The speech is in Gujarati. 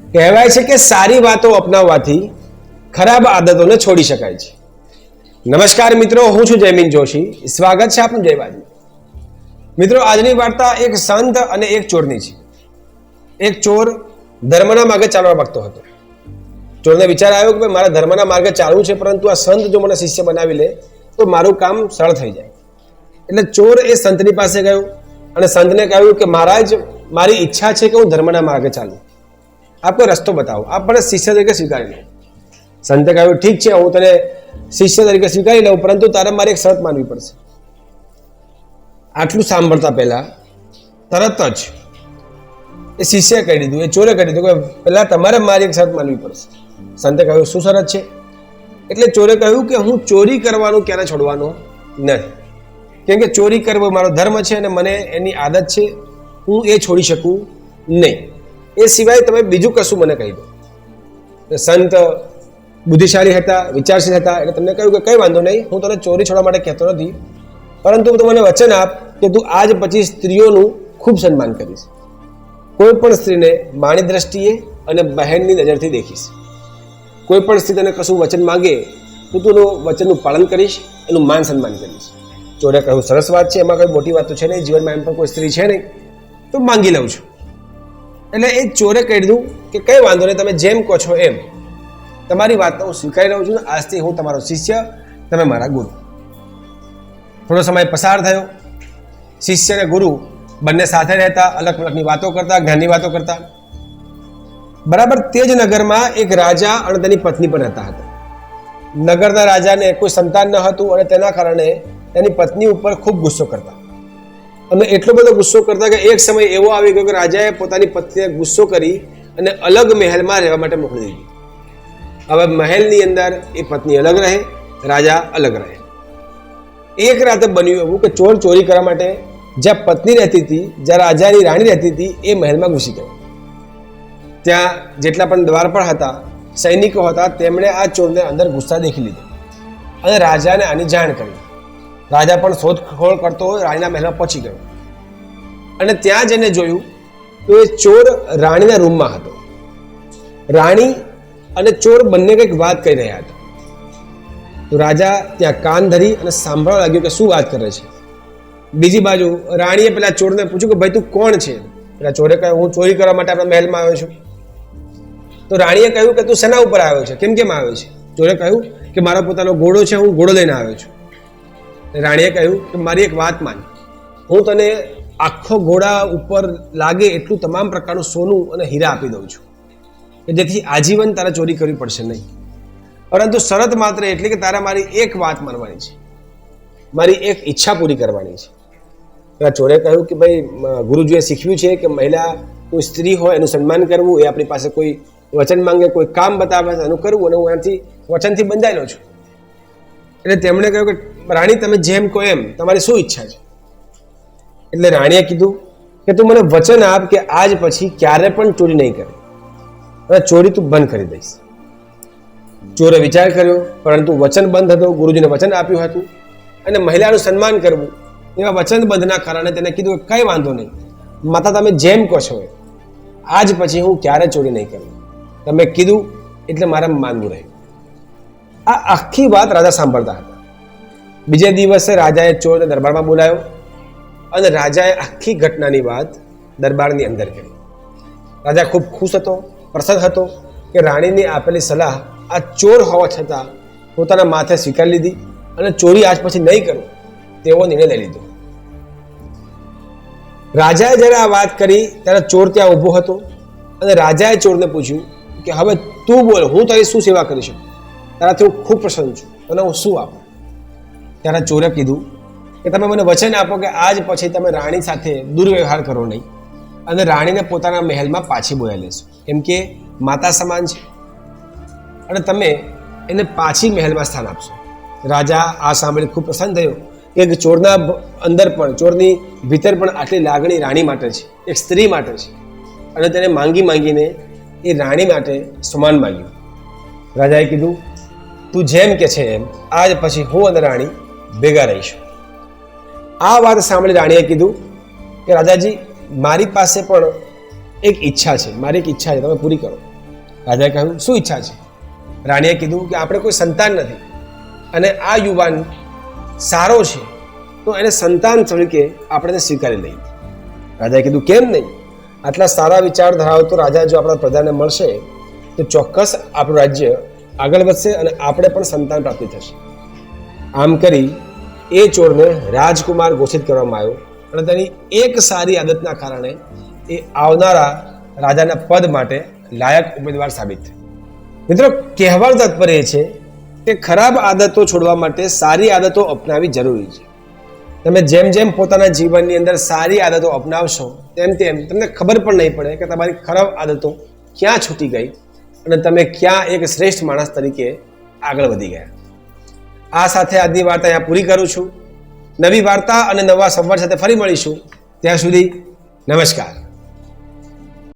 કહેવાય છે કે સારી વાતો અપનાવવાથી ખરાબ આદતોને છોડી શકાય છે. નમસ્કાર મિત્રો, હું છું જયમીન જોશી. સ્વાગત છે આપનું જયવાદી. મિત્રો, આજની વાર્તા એક સંત અને એક ચોરની છે. એક ચોર ધર્મના માર્ગે ચાલવા માંગતો હતો. ચોરને વિચાર આવ્યો કે મારા ધર્મના માર્ગે ચાલવું છે, પરંતુ આ સંત જો મને શિષ્ય બનાવી લે તો મારું કામ સરળ થઈ જાય. એટલે ચોર એ સંતની પાસે ગયો અને સંતને કહ્યું કે મહારાજ, મારી ઈચ્છા છે કે હું ધર્મના માર્ગે ચાલું. આપ કોઈ રસ્તો બતાવો, આપ મને શિષ્ય તરીકે સ્વીકારી લો. સંતે કહ્યું, ઠીક છે, હું તને શિષ્ય તરીકે સ્વીકારી લઉં, પરંતુ તારે મારી એક શરત માનવી પડશે. આટલું સાંભળતા પહેલા તરત જ એ શિષ્ય કહી દીધું, એ ચોરે કહી દીધું કે પહેલા તમારે મારી એક શરત માનવી પડશે. સંતે કહ્યું, શું શરત છે? એટલે ચોરે કહ્યું કે હું ચોરી કરવાનું ક્યારે છોડવાનો નથી, કેમ કે ચોરી કરવો મારો ધર્મ છે અને મને એની આદત છે, હું એ છોડી શકું નહીં. એ સિવાય તમે બીજું કશું મને કહી દો. સંત બુદ્ધિશાળી હતા, વિચારશીલ હતા, એટલે તમને કહ્યું કે કંઈ વાંધો નહીં, હું તને ચોરી છોડવા માટે કહેતો નથી, પરંતુ તું મને વચન આપ કે તું આજ પછી સ્ત્રીઓનું ખૂબ સન્માન કરીશ. કોઈ પણ સ્ત્રીને માની દ્રષ્ટિએ અને બહેનની નજરથી દેખીશ. કોઈ પણ સ્ત્રી તને કશું વચન માંગે તો તું એનું વચનનું પાલન કરીશ, એનું માન સન્માન કરીશ. ચોરે કહ્યું, સરસ વાત છે, એમાં કોઈ મોટી વાત તો છે નહીં, જીવનમાં એમ પણ કોઈ સ્ત્રી છે નહીં, તો માંગી લઉં છું. એટલે એ ચોરે કહી દીધું કે કંઈ વાંધો નહીં, તમે જેમ કહો છો એમ, તમારી વાતને હું સ્વીકારી લઉં છું. આજથી હું તમારો શિષ્ય, તમે મારા ગુરુ. થોડો સમય પસાર થયો. શિષ્ય અને ગુરુ બંને સાથે રહેતા, અલગ અલગની વાતો કરતા, જ્ઞાનની વાતો કરતા. બરાબર તે જ નગરમાં એક રાજા અને તેની પત્ની પણ રહેતા હતા. નગરના રાજાને કોઈ સંતાન ન હતું અને તેના કારણે તેની પત્ની ઉપર ખૂબ ગુસ્સો કરતા, અને એટલો બધો ગુસ્સો કરતા કે એક સમય એવો આવી ગયો કે રાજાએ પોતાની પત્નીને ગુસ્સો કરી અને અલગ મહેલમાં રહેવા માટે મોકલી દીધી. હવે મહેલની અંદર એ પત્ની અલગ રહે, રાજા અલગ રહે. એક રાતે બન્યું એવું કે ચોર ચોરી કરવા માટે જ્યાં પત્ની રહેતી હતી, જ્યાં રાજાની રાણી રહેતી હતી, એ મહેલમાં ઘૂસી ગયો. ત્યાં જેટલા પણ દ્વારપાળ હતા, સૈનિકો હતા, તેમણે આ ચોરને અંદર ઘૂસતા દેખી લીધો અને રાજાને આની જાણ કરી. રાજા પણ શોધખોળ કરતો રાણીના મહેલમાં પહોંચી ગયો અને ત્યાં જઈને જોયું તો એ ચોર રાણીના રૂમમાં હતો. રાણી અને ચોર બંને કંઈક વાત કરી રહ્યા હતા. તો રાજા ત્યાં કાન ધરી અને સાંભળવા લાગ્યું કે શું વાત કરે છે. બીજી બાજુ રાણીએ પેલા ચોરને પૂછ્યું કે ભાઈ તું કોણ છે? પેલા ચોરે કહ્યું, હું ચોરી કરવા માટે આપણા મહેલમાં આવ્યો છું. તો રાણીએ કહ્યું કે તું શેના ઉપર આવ્યો છે, કેમ કેમ આવ્યો છે? ચોરે કહ્યું કે મારો પોતાનો ઘોડો છે, હું ઘોડો લઈને આવ્યો છું. રાણીએ કહ્યું કે મારી એક વાત માન, હું તને આખો ઘોડા ઉપર લાગે એટલું તમામ પ્રકારનું સોનું અને હીરા આપી દઉં છું, કે જેથી આજીવન તારે ચોરી કરવી પડશે નહીં, પરંતુ શરત માત્ર એટલી કે તારે મારી એક વાત માનવાની છે, મારી એક ઈચ્છા પૂરી કરવાની છે. ચોરે કહ્યું કે ભાઈ, ગુરુજીએ શીખવ્યું છે કે મહિલા કોઈ સ્ત્રી હોય એનું સન્માન કરવું, એ આપણી પાસે કોઈ વચન માંગે, કોઈ કામ બતાવે એનું કરવું, અને હું એનાથી વચનથી બંધાયેલો છું. એટલે તેમણે કહ્યું કે રાણી, તમે જેમ કહો એમ, તમારી શું ઈચ્છા છે? એટલે રાણીએ કીધું કે તું મને વચન આપ કે આજ પછી ક્યારે પણ ચોરી નહીં કરે અને ચોરી તું બંધ કરી દઈશ. ચોરે વિચાર કર્યો, પરંતુ વચન બંધ હતો, ગુરુજીને વચન આપ્યું હતું, અને મહિલાનું સન્માન કરવું એવા વચનબંધના કારણે તેને કીધું કે કંઈ વાંધો નહીં માતા, તમે જેમ કહો છો આજ પછી હું ક્યારે ચોરી નહીં કરું, તમે કીધું એટલે મારે માનવું રહ્યું. આ આખી વાત રાજા સાંભળતા હતા. બીજે દિવસે રાજાએ ચોરને દરબારમાં બોલાવ્યો અને રાજાએ આખી ઘટનાની વાત દરબારની અંદર કરી. રાજા ખૂબ ખુશ હતો, પ્રસન્ન હતો કે રાણીની આપેલી સલાહ આ ચોર હોવા છતાં પોતાના માથે સ્વીકારી લીધી અને ચોરી આજ પછી નહીં કરું તેવો નિર્ણય લઈ લીધો. રાજાએ જ્યારે આ વાત કરી ત્યારે ચોર ત્યાં ઊભો હતો અને રાજાએ ચોરને પૂછ્યું કે હવે તું બોલ, હું તારી શું સેવા કરી શકું? તારાથી હું ખૂબ પ્રસન્ન છું, અને હું શું આપું? ત્યારે ચોરે કીધું કે તમે મને વચન આપો કે આજ પછી તમે રાણી સાથે દુર્વ્યવહાર કરો નહીં અને રાણીને પોતાના મહેલમાં પાછી બોલાવી લેશો, કેમ કે માતા સમાન છે, અને તમે એને પાછી મહેલમાં સ્થાન આપશો. રાજા આ સાંભળી ખૂબ પ્રસન્ન થયો કે ચોરના અંદર પણ, ચોરની ભીતર પણ આટલી લાગણી રાણી માટે છે, એક સ્ત્રી માટે છે, અને તેને માંગીને એ રાણી માટે સમાન માંગ્યું. રાજાએ કીધું, તું જેમ કે છે એમ આજ પછી હું અને રાણી ભેગા રહીશું. આ વાત સાંભળી રાણીએ કીધું કે રાજાજી, મારી પાસે પણ એક ઈચ્છા છે, મારી એક ઈચ્છા છે, તમે પૂરી કરો. રાજાએ કહ્યું, શું ઈચ્છા છે? રાણીએ કીધું કે આપણે કોઈ સંતાન નથી અને આ યુવાન સારો છે, તો એને સંતાન તરીકે આપણે એને સ્વીકારી લઈએ. રાજાએ કીધું, કેમ નહીં? આટલા સારા વિચાર ધરાવતો રાજા જો આપણા પ્રજાને મળશે તો ચોક્કસ આપણું રાજ્ય આગળ વધશે અને આપણે પણ સંતાન પ્રાપ્તિ થશે. આમ કરી એ ચોરને રાજકુમાર ઘોષિત કરવામાં આવ્યો અને તેની એક સારી આદતના કારણે એ આવનારા રાજાના પદ માટે લાયક ઉમેદવાર સાબિત થયો. મિત્રો, કહેવાનું તાત્પર્ય એ છે કે ખરાબ આદતો છોડવા માટે સારી આદતો અપનાવી જરૂરી છે. તમે જેમ જેમ પોતાના જીવનની અંદર સારી આદતો અપનાવશો તેમ તેમ તમને ખબર પણ નહીં પડે કે તમારી ખરાબ આદતો ક્યાં છૂટી ગઈ અને તમે ક્યાં એક શ્રેષ્ઠ માણસ તરીકે આગળ વધી ગયા. આ સાથે આજની વાર્તા અહીંયા પૂરી કરું છું. નવી વાર્તા અને નવા સંવાદ સાથે ફરી મળીશું. ત્યાં સુધી નમસ્કાર.